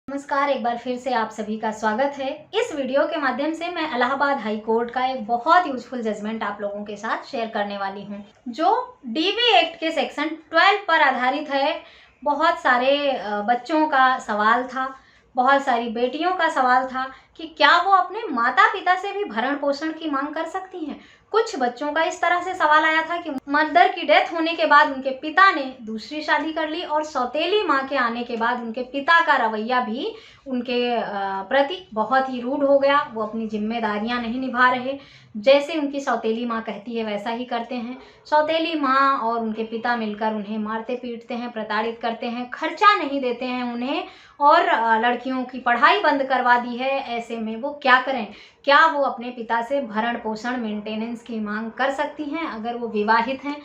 नमस्कार, एक बार फिर से आप सभी का स्वागत है। इस वीडियो के माध्यम से मैं इलाहाबाद हाई कोर्ट का एक बहुत यूजफुल जजमेंट आप लोगों के साथ शेयर करने वाली हूं, जो डीवी एक्ट के सेक्शन 12 पर आधारित है। बहुत सारे बच्चों का सवाल था, बहुत सारी बेटियों का सवाल था कि क्या वो अपने माता पिता से भी भरण पोषण की मांग कर सकती हैं। कुछ बच्चों का इस तरह से सवाल आया था कि मदर की डेथ होने के बाद उनके पिता ने दूसरी शादी कर ली और सौतेली माँ के आने के बाद उनके पिता का रवैया भी उनके प्रति बहुत ही रूड हो गया। वो अपनी जिम्मेदारियां नहीं निभा रहे, जैसे उनकी सौतेली माँ कहती है वैसा ही करते हैं। सौतेली माँ और उनके पिता मिलकर उन्हें मारते पीटते हैं, प्रताड़ित करते हैं, खर्चा नहीं देते हैं उन्हें और लड़कियों की पढ़ाई बंद करवा दी है। ऐसे में वो क्या करें? क्या वो अपने पिता से भरण पोषण मेंटेनेंस की मांग कर सकती हैं? अगर वो विवाहित हैं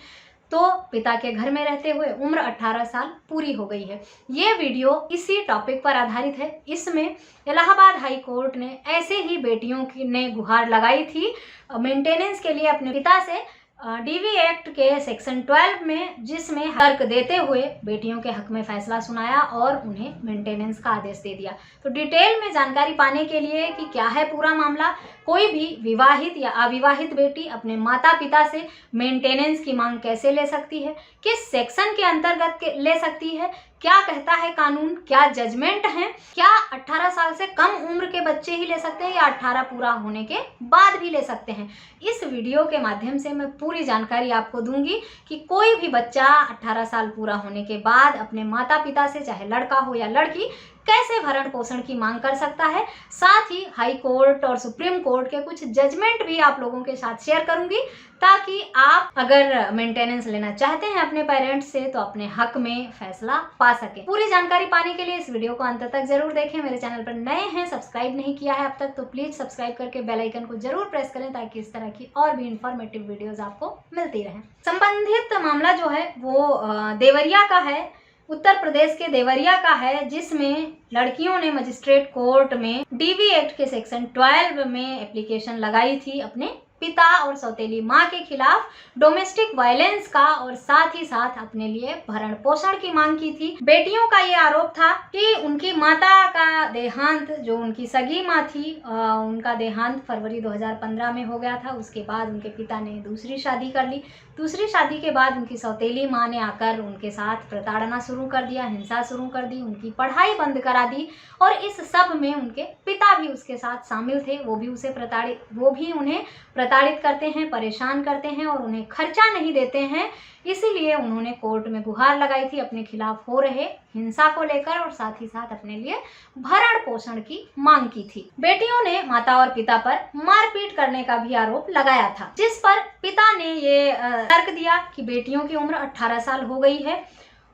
तो पिता के घर में रहते हुए उम्र 18 साल पूरी हो गई है। ये वीडियो इसी टॉपिक पर आधारित है। इसमें इलाहाबाद हाई कोर्ट ने ऐसे ही बेटियों की ने गुहार लगाई थी मेंटेनेंस के लिए अपने पिता से डीवी एक्ट के सेक्शन 12 में, जिसमें तर्क देते हुए बेटियों के हक में फैसला सुनाया और उन्हें मेंटेनेंस का आदेश दे दिया। तो डिटेल में जानकारी पाने के लिए कि क्या है पूरा मामला, कोई भी विवाहित या अविवाहित बेटी अपने माता पिता से मेंटेनेंस की मांग कैसे ले सकती है, किस सेक्शन के अंतर्गत ले सकती है, क्या कहता है कानून, क्या जजमेंट है, क्या 18 साल से कम उम्र के बच्चे ही ले सकते हैं या 18 पूरा होने के बाद भी ले सकते हैं। इस वीडियो के माध्यम से मैं पूरी जानकारी आपको दूंगी कि कोई भी बच्चा 18 साल पूरा होने के बाद अपने माता पिता से, चाहे लड़का हो या लड़की, कैसे भरण पोषण की मांग कर सकता है। साथ ही हाई कोर्ट और सुप्रीम कोर्ट के कुछ जजमेंट भी आप लोगों के साथ शेयर करूंगी, ताकि आप अगर मेंटेनेंस लेना चाहते हैं अपने पेरेंट्स से तो अपने हक में फैसला पा सके। पूरी जानकारी पाने के लिए इस वीडियो को अंत तक जरूर देखें। मेरे चैनल पर नए हैं, सब्सक्राइब नहीं किया है अब तक, तो प्लीज सब्सक्राइब करके बेल आइकन को जरूर प्रेस करें, ताकि इस तरह की और भी इंफॉर्मेटिव वीडियोस आपको मिलती रहें। संबंधित मामला जो है वो देवरिया का है, उत्तर प्रदेश के देवरिया का है, जिसमें लड़कियों ने मजिस्ट्रेट कोर्ट में डीवी एक्ट के सेक्शन 12 में एप्लीकेशन लगाई थी अपने पिता और सौतेली माँ के खिलाफ डोमेस्टिक वायलेंस का, और साथ ही साथ अपने लिए भरण पोषण की मांग की थी। बेटियों का ये आरोप था कि उनकी माता का देहांत, जो उनकी सगी माँ थी, उनका देहांत फरवरी 2015 में हो गया था। उसके बाद उनके पिता ने दूसरी शादी कर ली। दूसरी शादी के बाद उनकी सौतेली माँ ने आकर उनके साथ प्रताड़ना शुरू कर दिया, हिंसा शुरू कर दी, उनकी पढ़ाई बंद करा दी, और इस सब में उनके पिता भी उसके साथ शामिल थे। वो भी उन्हें प्रताड़ित करते हैं, परेशान करते हैं और उन्हें खर्चा नहीं देते हैं। इसीलिए उन्होंने कोर्ट में गुहार लगाई थी अपने खिलाफ हो रहे हिंसा को लेकर, और साथ ही साथ अपने लिए भरण पोषण की मांग की थी। बेटियों ने माता और पिता पर मारपीट करने का भी आरोप लगाया था, जिस पर पिता ने ये तर्क दिया कि बेटियों की उम्र 18 साल हो गई है,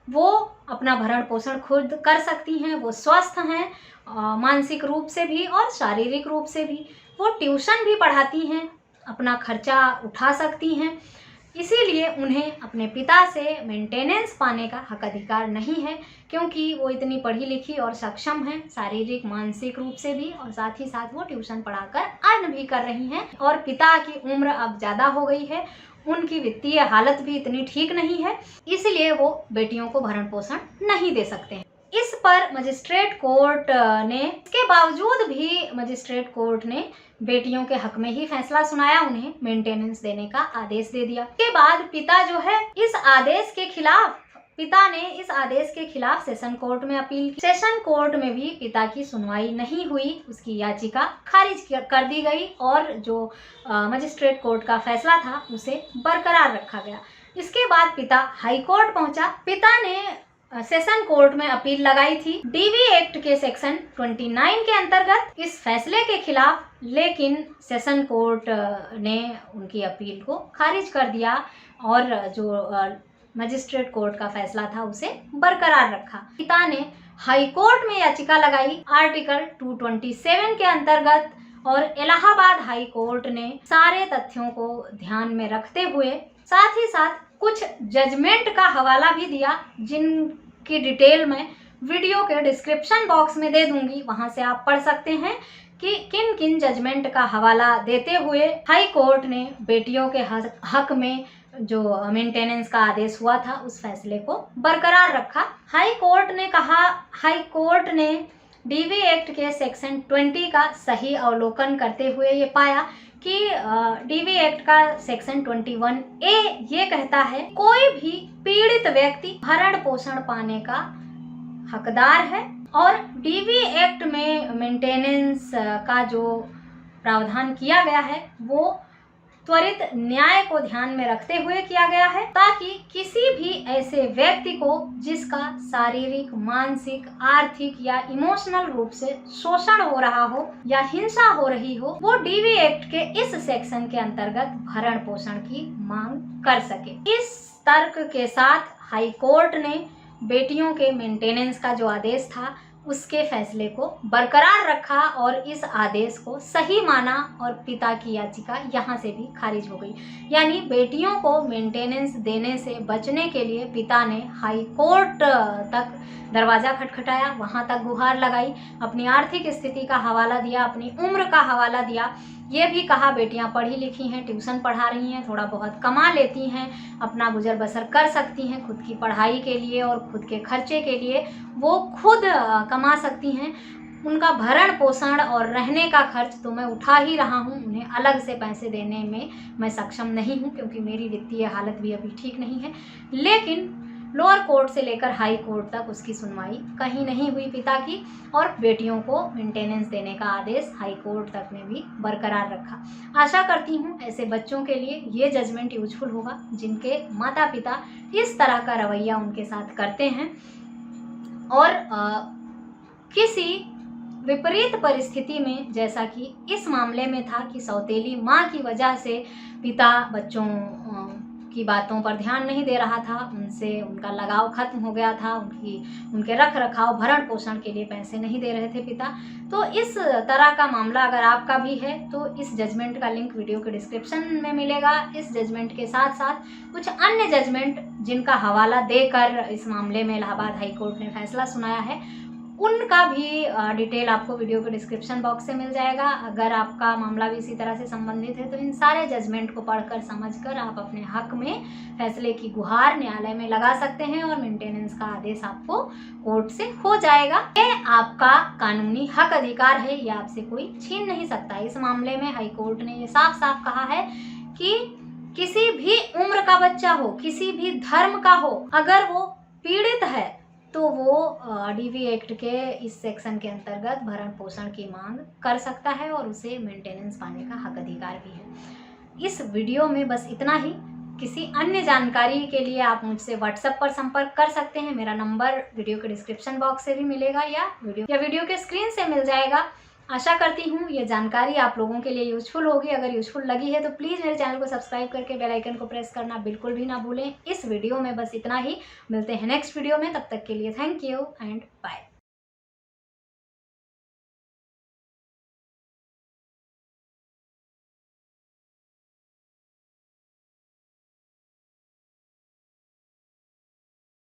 वो अपना भरण पोषण खुद कर सकती हैं, वो स्वस्थ हैं मानसिक रूप से भी और शारीरिक रूप से भी, वो ट्यूशन भी पढ़ाती हैं, अपना खर्चा उठा सकती हैं। इसीलिए उन्हें अपने पिता से मेंटेनेंस पाने का हक अधिकार नहीं है, क्योंकि वो इतनी पढ़ी लिखी और सक्षम हैं शारीरिक मानसिक रूप से भी, और साथ ही साथ वो ट्यूशन पढ़ाकर अर्न भी कर रही हैं। और पिता की उम्र अब ज़्यादा हो गई है, उनकी वित्तीय हालत भी इतनी ठीक नहीं है, इसलिए वो बेटियों को भरण पोषण नहीं दे सकते हैं। इस पर मजिस्ट्रेट कोर्ट ने, इसके बावजूद भी मजिस्ट्रेट कोर्ट ने बेटियों के हक में ही फैसला सुनाया, उन्हें मेंटेनेंस देने का आदेश दे दिया। इसके बाद पिता जो है पिता ने इस आदेश के खिलाफ सेशन कोर्ट में अपील की। सेशन कोर्ट में भी पिता की सुनवाई नहीं हुई, उसकी याचिका खारिज कर दी गई और जो मजिस्ट्रेट कोर्ट का फैसला था उसे बरकरार रखा गया। इसके बाद पिता हाई कोर्ट पहुंचा। पिता ने सेशन कोर्ट में अपील लगाई थी डीवी एक्ट के सेक्शन 29 के अंतर्गत इस फैसले के खिलाफ, लेकिन सेशन कोर्ट ने उनकी अपील को खारिज कर दिया और जो मजिस्ट्रेट कोर्ट का फैसला था उसे बरकरार रखा। पिता ने हाई कोर्ट में याचिका लगाई आर्टिकल 227 के अंतर्गत, और इलाहाबाद हाई कोर्ट ने सारे तथ्यों को ध्यान में रखते हुए साथ ही साथ कुछ जजमेंट का हवाला भी दिया, जिनकी डिटेल मैं वीडियो के डिस्क्रिप्शन बॉक्स में दे दूंगी, वहां से आप पढ़ सकते हैं कि किन किन जजमेंट का हवाला देते हुए हाई कोर्ट ने बेटियों के हक में जो मेंटेनेंस का आदेश हुआ था उस फैसले को बरकरार रखा। हाई कोर्ट ने डीवी एक्ट के सेक्शन 20 का सही अवलोकन करते हुए ये पाया कि डीवी एक्ट का सेक्शन 21A ये कहता है कोई भी पीड़ित व्यक्ति भरण पोषण पाने का हकदार है। और डीवी एक्ट में मेंटेनेंस का जो प्रावधान किया गया है वो त्वरित न्याय को ध्यान में रखते हुए किया गया है, ताकि किसी भी ऐसे व्यक्ति को जिसका शारीरिक, मानसिक, आर्थिक या इमोशनल रूप से शोषण हो रहा हो या हिंसा हो रही हो, वो डीवी एक्ट के इस सेक्शन के अंतर्गत भरण पोषण की मांग कर सके। इस तर्क के साथ हाई कोर्ट ने बेटियों के मेंटेनेंस का जो आदेश था उसके फैसले को बरकरार रखा और इस आदेश को सही माना और पिता की याचिका यहाँ से भी खारिज हो गई। यानी बेटियों को मेंटेनेंस देने से बचने के लिए पिता ने हाई कोर्ट तक दरवाज़ा खटखटाया, वहाँ तक गुहार लगाई, अपनी आर्थिक स्थिति का हवाला दिया, अपनी उम्र का हवाला दिया, ये भी कहा बेटियां पढ़ी लिखी हैं, ट्यूशन पढ़ा रही हैं, थोड़ा बहुत कमा लेती हैं, अपना गुजर बसर कर सकती हैं, खुद की पढ़ाई के लिए और खुद के खर्चे के लिए वो खुद कमा सकती हैं, उनका भरण पोषण और रहने का खर्च तो मैं उठा ही रहा हूँ, उन्हें अलग से पैसे देने में मैं सक्षम नहीं हूँ क्योंकि मेरी वित्तीय हालत भी अभी ठीक नहीं है। लेकिन लोअर कोर्ट से लेकर हाई कोर्ट तक उसकी सुनवाई कहीं नहीं हुई पिता की, और बेटियों को मेंटेनेंस देने का आदेश हाई कोर्ट तक ने भी बरकरार रखा। आशा करती हूँ ऐसे बच्चों के लिए ये जजमेंट यूजफुल होगा जिनके माता पिता इस तरह का रवैया उनके साथ करते हैं और किसी विपरीत परिस्थिति में, जैसा कि इस मामले में था कि सौतेली माँ की वजह से पिता बच्चों की बातों पर ध्यान नहीं दे रहा था, उनसे उनका लगाव खत्म हो गया था, उनके रख रखाव भरण पोषण के लिए पैसे नहीं दे रहे थे पिता। तो इस तरह का मामला अगर आपका भी है तो इस जजमेंट का लिंक वीडियो के डिस्क्रिप्शन में मिलेगा। इस जजमेंट के साथ साथ कुछ अन्य जजमेंट जिनका हवाला देकर इस मामले में इलाहाबाद हाई कोर्ट ने फैसला सुनाया है उनका भी डिटेल आपको वीडियो के डिस्क्रिप्शन बॉक्स से मिल जाएगा। अगर आपका मामला भी इसी तरह से संबंधित है तो इन सारे जजमेंट को पढ़कर समझकर आप अपने हक में फैसले की गुहार न्यायालय में लगा सकते हैं और मेंटेनेंस का आदेश आपको कोर्ट से हो जाएगा। ये आपका कानूनी हक अधिकार है, ये आपसे कोई छीन नहीं सकता। इस मामले में हाई कोर्ट ने ये साफ साफ कहा है कि किसी भी उम्र का बच्चा हो, किसी भी धर्म का हो, अगर वो पीड़ित है तो वो डीवी एक्ट के इस सेक्शन के अंतर्गत भरण पोषण की मांग कर सकता है और उसे मेंटेनेंस पाने का हक अधिकार भी है। इस वीडियो में बस इतना ही। किसी अन्य जानकारी के लिए आप मुझसे व्हाट्सएप पर संपर्क कर सकते हैं। मेरा नंबर वीडियो के डिस्क्रिप्शन बॉक्स से भी मिलेगा या वीडियो के स्क्रीन से मिल जाएगा। आशा करती हूँ ये जानकारी आप लोगों के लिए यूजफुल होगी। अगर यूजफुल लगी है तो प्लीज़ मेरे चैनल को सब्सक्राइब करके बेल आइकन को प्रेस करना बिल्कुल भी ना भूलें। इस वीडियो में बस इतना ही। मिलते हैं नेक्स्ट वीडियो में, तब तक के लिए थैंक यू एंड बाय।